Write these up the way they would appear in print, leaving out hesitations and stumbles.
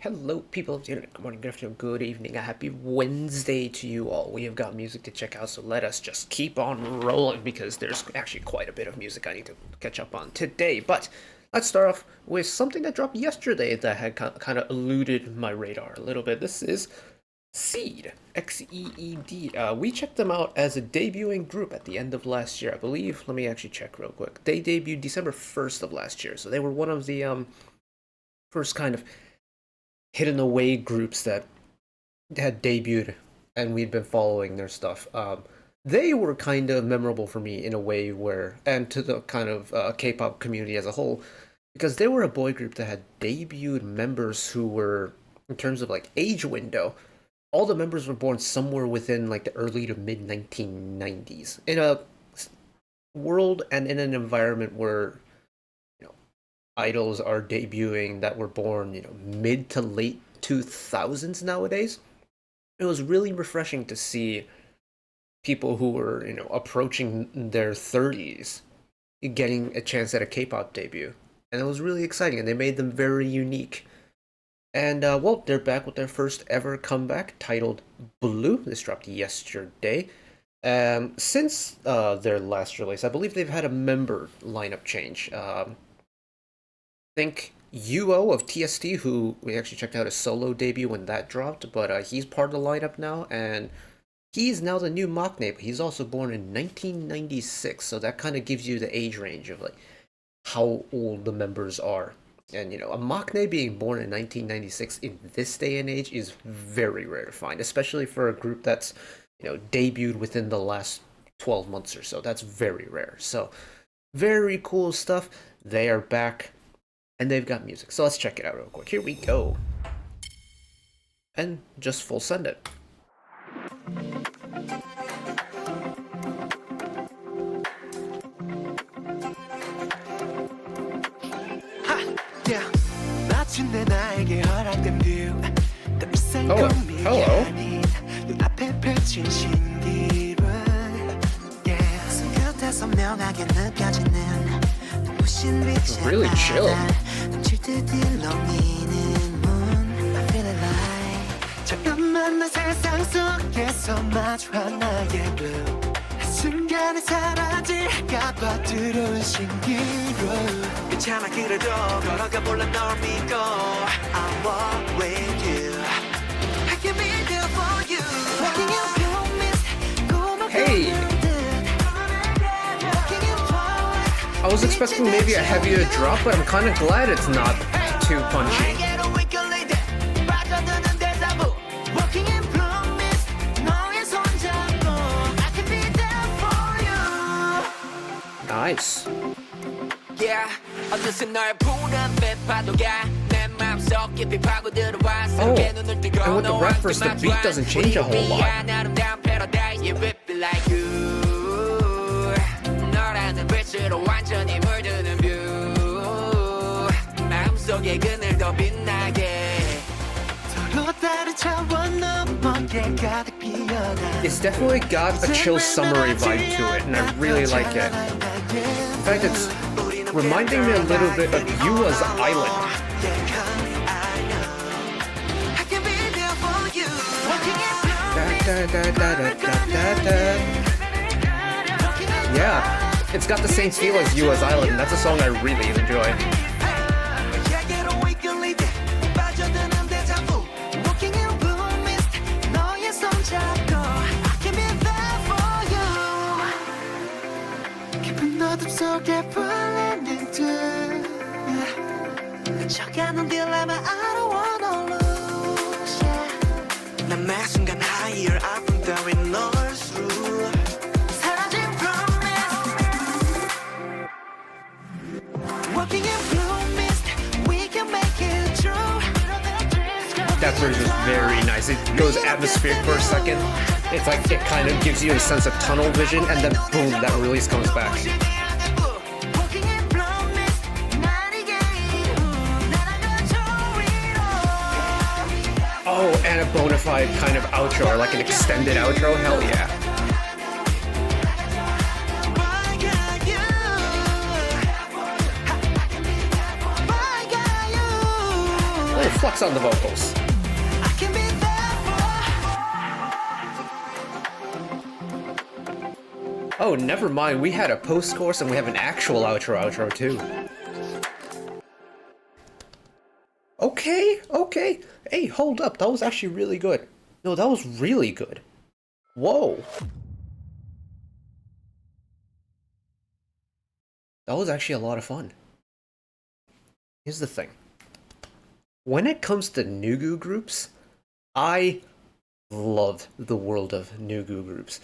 Hello, people of the internet. Good morning, good afternoon, good evening, a happy Wednesday to you all. We have got music to check out, so let us just keep on rolling because there's actually quite a bit of music I need to catch up on today. But let's start off with something that dropped yesterday that had kind of eluded my radar a little bit. This is XEED, XEED. We checked them out as a debuting group at the end of last year, I believe. Let me actually check real quick. They debuted December 1st of last year, so they were one of the first kind of hidden away groups that had debuted and we'd been following their stuff. They were kind of memorable for me in a way where, and to the kind of K-pop community as a whole, because they were a boy group that had debuted members who were, in terms of like age window, all the members were born somewhere within like the early to mid 1990s in a world and in an environment where idols are debuting that were born, mid to late 2000s nowadays. It was really refreshing to see people who were, approaching their 30s getting a chance at a K-pop debut. And it was really exciting, and they made them very unique. And, well, they're back with their first ever comeback, titled Blue. This dropped yesterday. Since their last release, I believe they've had a member lineup change. Think UO of TST, who we actually checked out his solo debut when that dropped, but he's part of the lineup now, and he's now the new Maknae, but he's also born in 1996, so that kind of gives you the age range of like how old the members are. And a Maknae being born in 1996 in this day and age is very rare to find, especially for a group that's debuted within the last 12 months or so. That's very rare. So very cool stuff. They are back. And they've got music, so let's check it out real quick. Here we go. And just full send it. Oh, hello. Really chill. 순간에 사라질까봐 두려운 신기루 괜찮아 그래도 걸어가 볼래 널 믿고 I walk with you I can be there for you Walking in blue mist Hey! I was expecting maybe a heavier drop, but I'm kind of glad it's not too punchy. Nice. Oh, and with the rap verse, the beat doesn't change a whole lot. It's definitely got a chill summery vibe to it, and I really like it. In fact, it's reminding me a little bit of Yua's Island. Yeah, it's got the same feel as Yua's Island, and that's a song I really enjoy. That version is very nice. It goes atmospheric for a second. It's like it kind of gives you a sense of tunnel vision, and then boom, that release comes back. Oh, and a bona fide kind of outro, or like an extended outro. Hell yeah. flex on the vocals. I can be there for. Oh, never mind. We had a post-chorus and we have an actual outro too. Okay. Hey, hold up. That was actually really good. No, that was really good. Whoa. That was actually a lot of fun. Here's the thing. When it comes to Nugu groups, I love the world of Nugu groups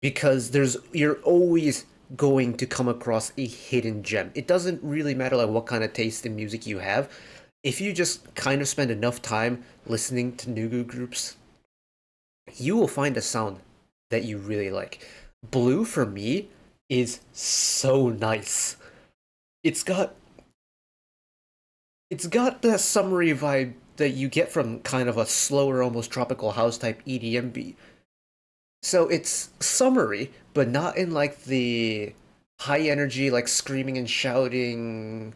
because you're always going to come across a hidden gem. It doesn't really matter like what kind of taste in music you have. If you just kind of spend enough time listening to Nugu groups, you will find a sound that you really like. Blue for me is so nice. It's got that summery vibe that you get from kind of a slower, almost tropical house type EDM beat. So it's summery, but not in like the high energy, like screaming and shouting,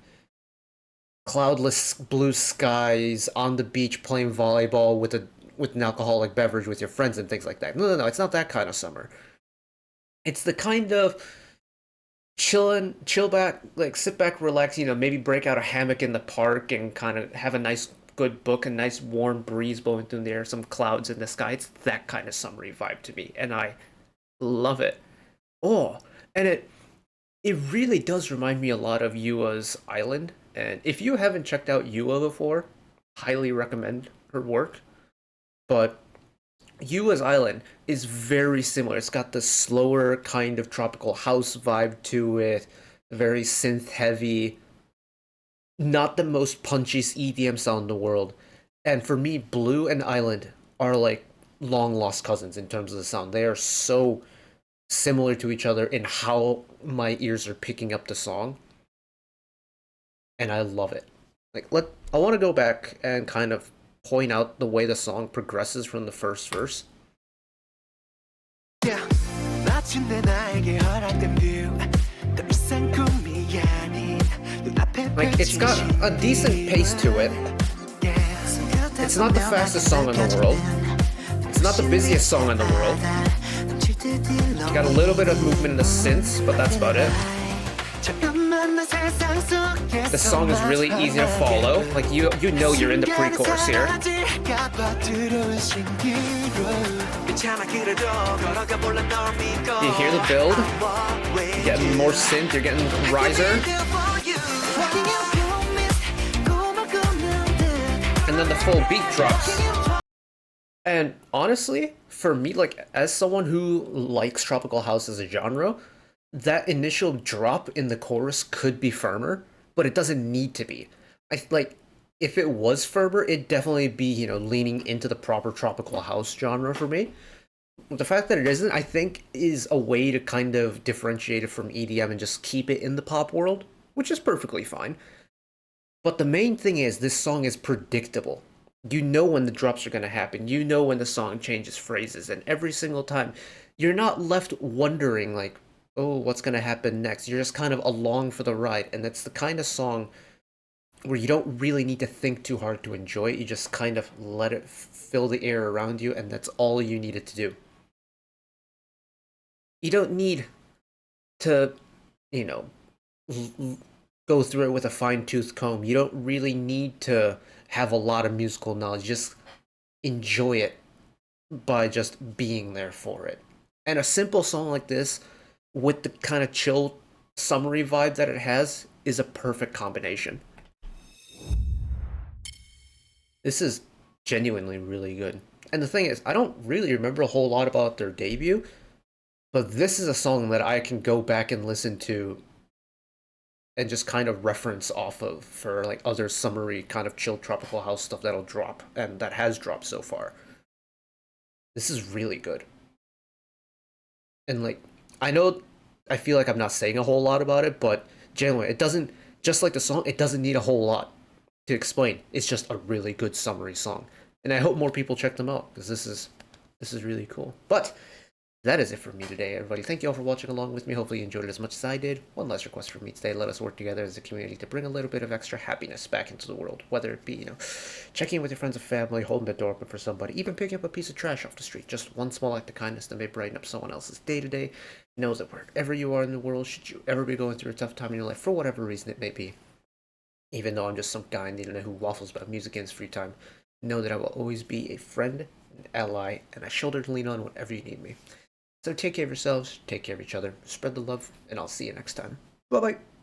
cloudless blue skies on the beach playing volleyball with an alcoholic beverage with your friends and things like that. No, it's not that kind of summer. It's the kind of chill back, like sit back, relax, maybe break out a hammock in the park and kind of have a nice good book, a nice warm breeze blowing through the air, some clouds in the sky. It's that kind of summery vibe to me, and I love it. Oh, and it really does remind me a lot of Yua's Island. And if you haven't checked out Yua before, highly recommend her work. But Yua's Island is very similar. It's got the slower kind of tropical house vibe to it, very synth heavy, not the most punchiest EDM sound in the world. And for me, Blue and Island are like long lost cousins in terms of the sound. They are so similar to each other in how my ears are picking up the song. And I love it. I want to go back and kind of point out the way the song progresses from the first verse. Like, it's got a decent pace to it. It's not the fastest song in the world. It's not the busiest song in the world. It's got a little bit of movement in the synths, but that's about it. The song is really easy to follow. Like, you know you're in the pre-chorus here. You hear the build. You're getting more synth, you're getting riser. And then the full beat drops. And honestly, for me, like, as someone who likes tropical house as a genre, that initial drop in the chorus could be firmer, but it doesn't need to be. If it was firmer, it'd definitely be, leaning into the proper tropical house genre for me. The fact that it isn't, I think, is a way to kind of differentiate it from EDM and just keep it in the pop world, which is perfectly fine. But the main thing is, this song is predictable. You know when the drops are going to happen. You know when the song changes phrases. And every single time, you're not left wondering, like, oh, what's going to happen next? You're just kind of along for the ride. And that's the kind of song where you don't really need to think too hard to enjoy it. You just kind of let it fill the air around you, and that's all you needed to do. You don't need to, go through it with a fine-tooth comb. You don't really need to have a lot of musical knowledge. Just enjoy it by just being there for it. And a simple song like this, with the kind of chill, summery vibe that it has, is a perfect combination. This is genuinely really good. And the thing is, I don't really remember a whole lot about their debut, but this is a song that I can go back and listen to and just kind of reference off of for like other summery kind of chill tropical house stuff that'll drop, and that has dropped so far. This is really good. And like, I feel like I'm not saying a whole lot about it, but genuinely, it doesn't, just like the song, it doesn't need a whole lot to explain. It's just a really good summery song. And I hope more people check them out, because this is really cool. But That is it for me today, everybody. Thank you all for watching along with me. Hopefully you enjoyed it as much as I did. One last request from me today. Let us work together as a community to bring a little bit of extra happiness back into the world. Whether it be, checking in with your friends and family, holding the door open for somebody, even picking up a piece of trash off the street. Just one small act of kindness that may brighten up someone else's day-to-day. Knows that wherever you are in the world, should you ever be going through a tough time in your life, for whatever reason it may be, even though I'm just some guy on the internet who waffles about music in his free time, know that I will always be a friend, an ally, and a shoulder to lean on whenever you need me. So take care of yourselves, take care of each other, spread the love, and I'll see you next time. Bye bye!